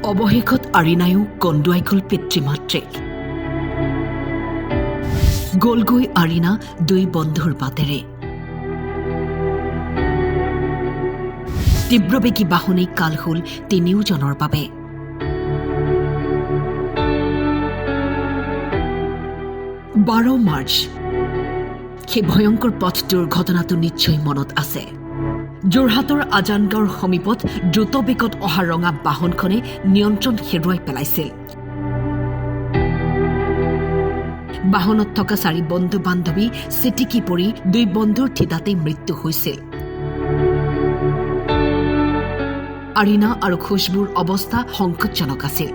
অৱশেষত আৰিনায়ো কন্দুৱাই গ'ল পিতৃ-মাতৃক। গ'লগৈ আৰিনা দুই বন্ধুৰ বাটেৰে। তীব্ৰবেগী বাহনী কাল হ'ল তিনিওজনৰ বাবে। বাৰ মাৰ্চ সেই ভয়ংকৰ পথ দুৰ্ঘটনাটো নিশ্চয় মনত আছে। যোৰহাটৰ আজানগাঁৱৰ সমীপত দ্ৰুতবেগত অহা ৰঙা বাহনখনে নিয়ন্ত্ৰণ হেৰুৱাই পেলাইছিল। বাহনত থকা 4 বন্ধু-বান্ধৱী ছিটিকি পৰি দুই বন্ধুৰ থিতাতেই মৃত্যু হৈছিল। আৰিনা আৰু খুশবুৰ অৱস্থা সংকটজনক আছিল,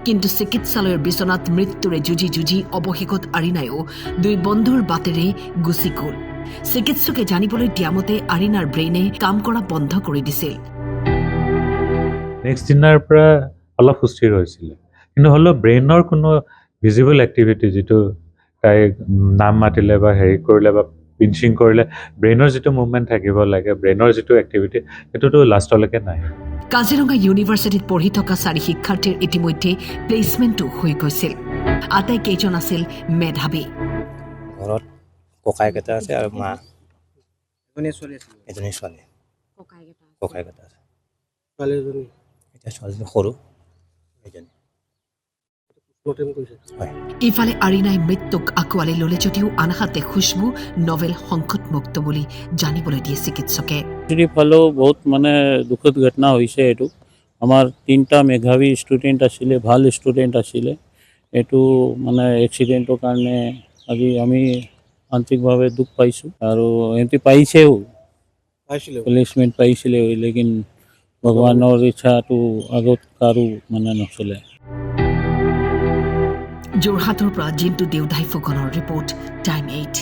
কিন্তু চিকিৎসালয়ৰ বিচনাত মৃত্যুৰে যুঁজি অৱশেষত আৰিনায়ো দুই বন্ধুৰ বাটেৰে গুচি গ'ল। চিকিৎসকে জানিবলৈ দিয়া মতে আৰিনাৰ ব্ৰেইনে কাম কৰা বন্ধ কৰি দিছিল। নেক্সট দিনাৰ পৰা অলপ সুস্থিৰ হৈছিলে, কিন্তু হ'লেও ব্ৰেইনৰ কোনো ভিজিবল এক্টিভিটি, যিটো তাইক নাম মাতিলে বা হেৰি কৰিলে বা পিঞ্চিং কৰিলে ব্ৰেইনৰ যিটো মুভমেণ্ট থাকিব লাগে, ব্ৰেইনৰ যিটো এক্টিভিটি, সেইটোতো লাষ্টলৈকে নাই। কাজিৰঙা ইউনিভাৰ্চিটিত পঢ়ি থকা 4 শিক্ষাৰ্থীৰ ইতিমধ্যে প্লেচমেণ্টো হৈ গৈছিল। আটাইকেইজন আছিল মেধাৱী। ঘৰত ককায়েক এটা আছে আৰু মা, এজনী ছোৱালী, ককায়েক এটা আছে। এতিয়া ছোৱালীজনী সৰু, এজনী। ইফালে আৰিনাই মৃত্যুক আঁকোৱালি ল'লে যদিও আনহাতে খুশবু নভেল সংকটমুক্ত বুলি জানিবলৈ দিয়ে চিকিৎসকে। ফালেও বহুত দুখদ ঘটনা হৈছে। এইটো আমাৰ 3টা মেধাৱী ষ্টুডেণ্ট আছিলে, ভাল ষ্টুডেণ্ট আছিলে। এইটো এক্সিডেণ্টৰ কাৰণে আজি আমি আন্তৰিকভাৱে দুখ পাইছোঁ, আৰু এহেঁতি পাইছেও, প্লেচমেণ্ট পাইছিলে, লেকিন ভগৱানৰ ইচ্ছাটো আগত কাৰো নচলে। যোৰহাটৰ পৰা জিন্তু দেউধাই ফুকনৰ ৰিপৰ্ট, টাইম 8।